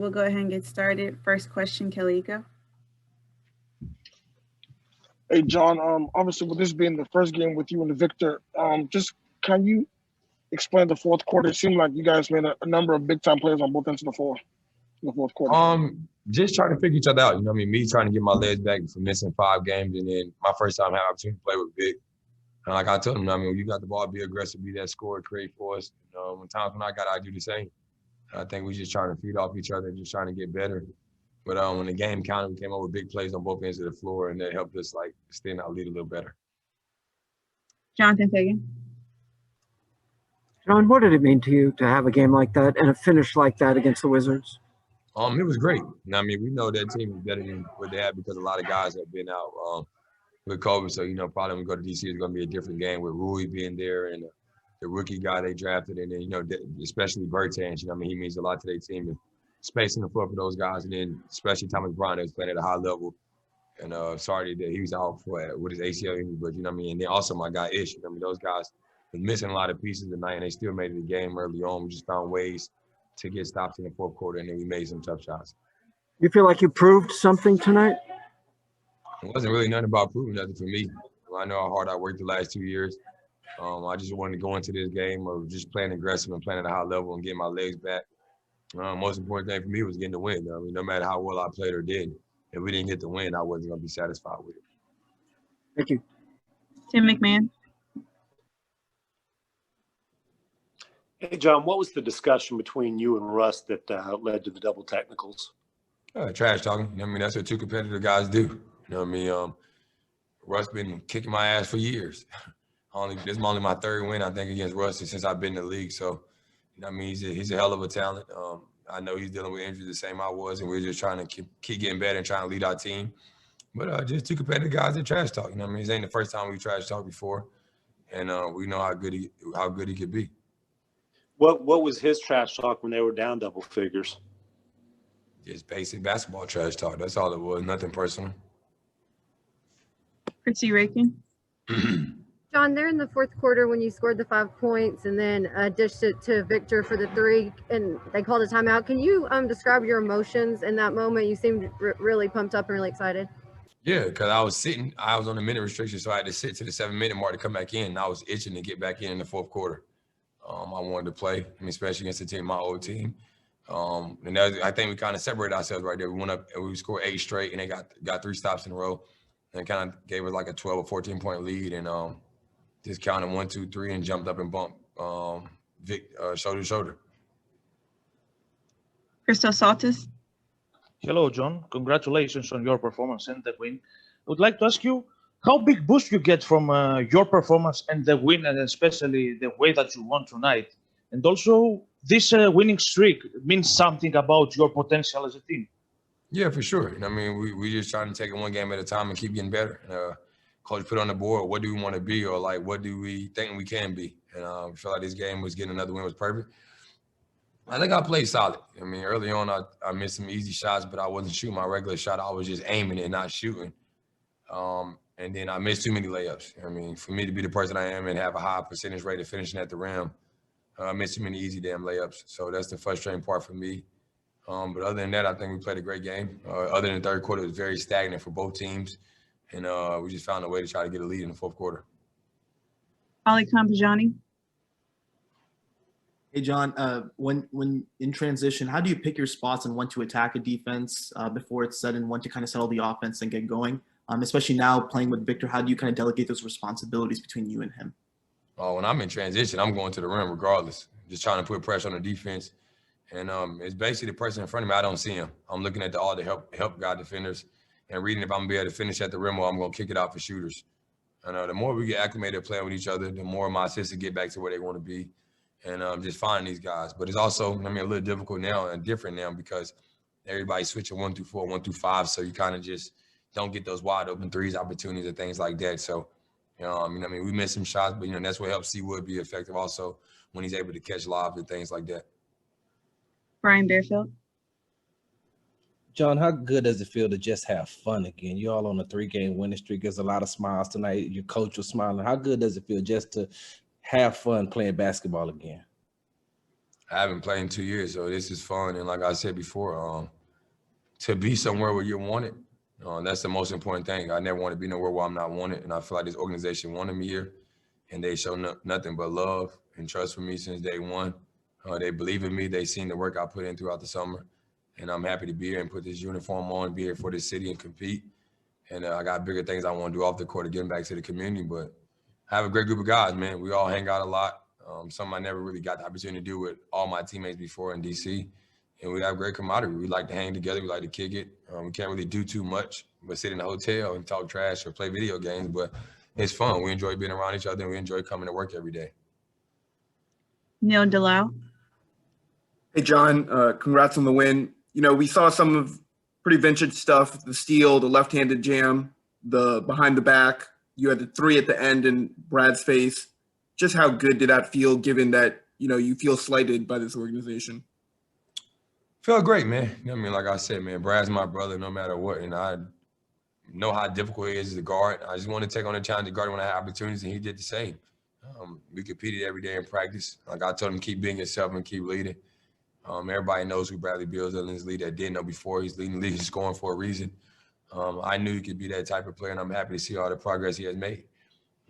We'll go ahead and get started. First question, Kelly, go. Hey, John, obviously with this being the first game with you and Victor, just can you explain the fourth quarter? It seemed like you guys made a number of big-time plays on both ends of the floor in the fourth quarter. Just trying to figure each other out. You know what I mean? Me trying to get my legs back from missing 5 games, and then my first time having opportunity to play with Vic. And like I told him, I mean, when you got the ball, be aggressive, be that scorer, create for us. You know, when times when I got, I do the same. I think we just trying to feed off each other, just trying to get better. But when the game counted, we came up with big plays on both ends of the floor, and that helped us like extend our lead a little better. Jonathan Fagan. John, what did it mean to you to have a game like that and a finish like that against the Wizards? It was great. You know, I mean, we know that team is better than what they have because a lot of guys have been out with COVID. So, you know, probably when we go to DC, it's going to be a different game with Rui being there and the rookie guy they drafted. And then, you know, especially Bertans, you know, I mean, he means a lot to their team. And spacing the floor for those guys. And then especially Thomas Bryant, that was playing at a high level. And sorry that he was out with his ACL injury, but, you know what I mean? And then also my guy Ish. You know, I mean, those guys were missing a lot of pieces tonight, and they still made it the game early on. We just found ways to get stops in the fourth quarter, and then we made some tough shots. You feel like you proved something tonight? It wasn't really nothing about proving nothing for me. I know how hard I worked the last 2 years. I just wanted to go into this game of just playing aggressive and playing at a high level and getting my legs back. Most important thing for me was getting the win. I mean, no matter how well I played or did, if we didn't get the win, I wasn't going to be satisfied with it. Thank you. Tim McMahon. Hey, John, what was the discussion between you and Russ that led to the double technicals? Trash talking. I mean, that's what 2 competitive guys do. You know what I mean? Russ been kicking my ass for years. This is only my 3rd win, I think, against Russ since I've been in the league. So, you know what I mean? He's a hell of a talent. I know he's dealing with injuries the same I was, and we're just trying to keep getting better and trying to lead our team. But just 2 competitive guys that trash talk. You know what I mean? This ain't the first time we trash talked before, and we know how good he could be. What was his trash talk when they were down double figures? Just basic basketball trash talk. That's all it was. Nothing personal. Chrissy Rakin. John, there in the fourth quarter when you scored the 5 points and then dished it to Victor for the 3, and they called a timeout. Can you describe your emotions in that moment? You seemed really pumped up and really excited. Yeah, because I was on the minute restriction, so I had to sit to the 7-minute mark to come back in. And I was itching to get back in the fourth quarter. I wanted to play, I mean, especially against the team, my old team. And I think we kind of separated ourselves right there. We went up and we scored 8 straight, and they got 3 stops in a row. And it kind of gave us like a 12 or 14-point lead, and just counted 1, 2, 3, and jumped up and bumped Vic shoulder to shoulder. Christos Saltis. Hello, John. Congratulations on your performance and the win. I would like to ask you, how big boost you get from your performance and the win, and especially the way that you won tonight? And also, this winning streak means something about your potential as a team. Yeah, for sure. I mean, we just trying to take it one game at a time and keep getting better. Coach put on the board, what do we want to be, or like what do we think we can be? And I feel like this game was getting another win was perfect. I think I played solid. I mean, early on I missed some easy shots, but I wasn't shooting my regular shot. I was just aiming and not shooting. And then I missed too many layups. I mean, for me to be the person I am and have a high percentage rate of finishing at the rim, I missed too many easy damn layups. So that's the frustrating part for me. But other than that, I think we played a great game. Other than the third quarter, it was very stagnant for both teams. And we just found a way to try to get a lead in the fourth quarter. Ali Kampajani. Hey, John, when in transition, how do you pick your spots and when to attack a defense before it's set and when to kind of settle the offense and get going? Especially now playing with Victor, how do you kind of delegate those responsibilities between you and him? When I'm in transition, I'm going to the rim regardless, just trying to put pressure on the defense. And it's basically the person in front of me, I don't see him. I'm looking at all the help guy defenders and reading if I'm going to be able to finish at the rim or I'm going to kick it out for shooters. And the more we get acclimated playing with each other, the more my assistants get back to where they want to be. And just finding these guys. But it's also, I mean, a little difficult now and different now because everybody's switching 1 through 4, 1 through 5. So you kind of just don't get those wide open threes opportunities and things like that. So, I mean, we missed some shots, but, that's what helps C-Wood be effective also when he's able to catch lobs and things like that. Brian Bearfield. John, how good does it feel to just have fun again? You're all on a 3-game winning streak. There's a lot of smiles tonight. Your coach was smiling. How good does it feel just to have fun playing basketball again? I haven't played in 2 years, so this is fun. And like I said before, to be somewhere where you're wanted, that's the most important thing. I never want to be nowhere where I'm not wanted, and I feel like this organization wanted me here, and they show nothing but love and trust for me since day one. They believe in me. They've seen the work I put in throughout the summer, and I'm happy to be here and put this uniform on, be here for this city and compete. And I got bigger things I want to do off the court to get back to the community. But I have a great group of guys, man. We all hang out a lot. Something I never really got the opportunity to do with all my teammates before in DC. And we have great camaraderie. We like to hang together. We like to kick it. We can't really do too much but sit in a hotel and talk trash or play video games. But it's fun. We enjoy being around each other, and we enjoy coming to work every day. Neil Delau. Hey, John, congrats on the win. You know, we saw some of pretty vintage stuff, the steal, the left-handed jam, the behind the back. You had the three at the end in Brad's face. Just how good did that feel given that, you know, you feel slighted by this organization? Felt great, man. You know what I mean? Like I said, man, Brad's my brother no matter what. And I know how difficult it is to guard. I just want to take on the challenge to guard when I had opportunities, and he did the same. We competed every day in practice. Like I told him, keep being yourself and keep leading. Everybody knows who Bradley Beal is in this league that didn't know before. He's leading the league, he's scoring for a reason. I knew he could be that type of player, and I'm happy to see all the progress he has made.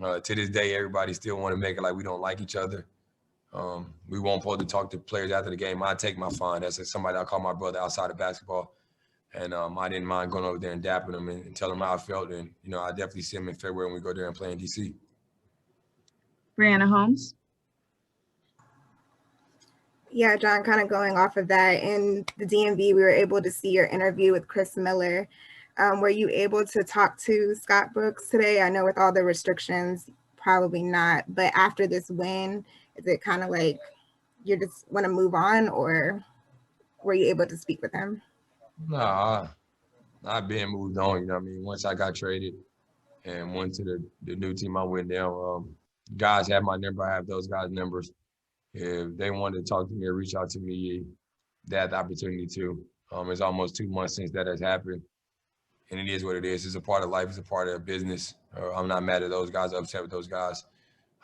To this day, everybody still want to make it like we don't like each other. We won't supposed to talk to players after the game. I take my fine. That's somebody I call my brother outside of basketball. And I didn't mind going over there and dapping him and telling him how I felt. And, you know, I definitely see him in February when we go there and play in D.C. Brianna Holmes. Yeah, John, kind of going off of that, in the DMV, we were able to see your interview with Chris Miller. Were you able to talk to Scott Brooks today? I know with all the restrictions, probably not, but after this win, is it kind of like you just want to move on, or were you able to speak with him? Nah, I've been moved on, you know what I mean? Once I got traded and went to the new team I went down, guys have my number. I have those guys' numbers. If they wanted to talk to me or reach out to me, they had the opportunity to. It's almost 2 months since that has happened. And it is what it is. It's a part of life. It's a part of business. I'm not mad at those guys, upset with those guys.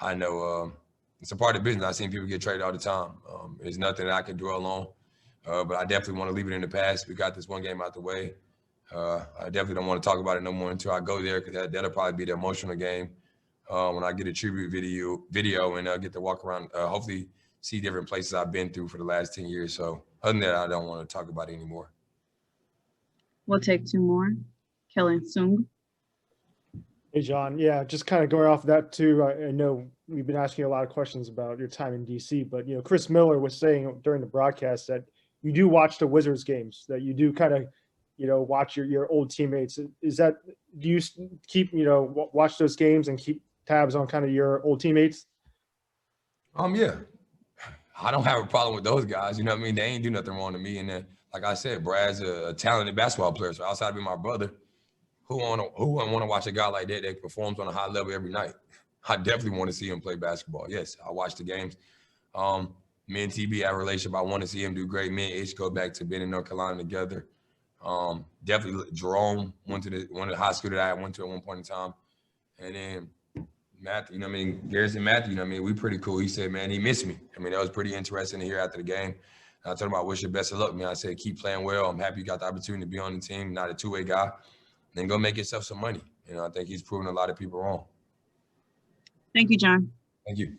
I know it's a part of business. I've seen people get traded all the time. It's nothing that I can dwell on. But I definitely want to leave it in the past. We got this one game out the way. I definitely don't want to talk about it no more until I go there, because that'll probably be the emotional game when I get a tribute video and get to walk around, hopefully see different places I've been through for the last 10 years. So other than that, I don't want to talk about it anymore. We'll take two more. Kellen Sung. Hey, John. Yeah, just kind of going off of that too. I know we've been asking you a lot of questions about your time in DC, but, you know, Chris Miller was saying during the broadcast that you do watch the Wizards games, that you do kind of, you know, watch your old teammates. Is that, do you keep, you know, watch those games and keep tabs on kind of your old teammates? Yeah. I don't have a problem with those guys. You know what I mean? They ain't do nothing wrong to me. And then, like I said, Brad's a talented basketball player. So outside of being my brother, who wouldn't want to watch a guy like that performs on a high level every night? I definitely want to see him play basketball. Yes, I watch the games. Me and TB have a relationship. I want to see him do great. Me and H go back to being in North Carolina together. Definitely Jerome went to one of the high school that I went to at one point in time. And then Matthew, you know what I mean? Garrison Matthew, you know what I mean? We pretty cool. He said, man, he missed me. I mean, that was pretty interesting to hear after the game. And I told him, I wish you best of luck, man. I said, keep playing well. I'm happy you got the opportunity to be on the team, not a two-way guy. Then go make yourself some money. You know, I think he's proven a lot of people wrong. Thank you, John. Thank you.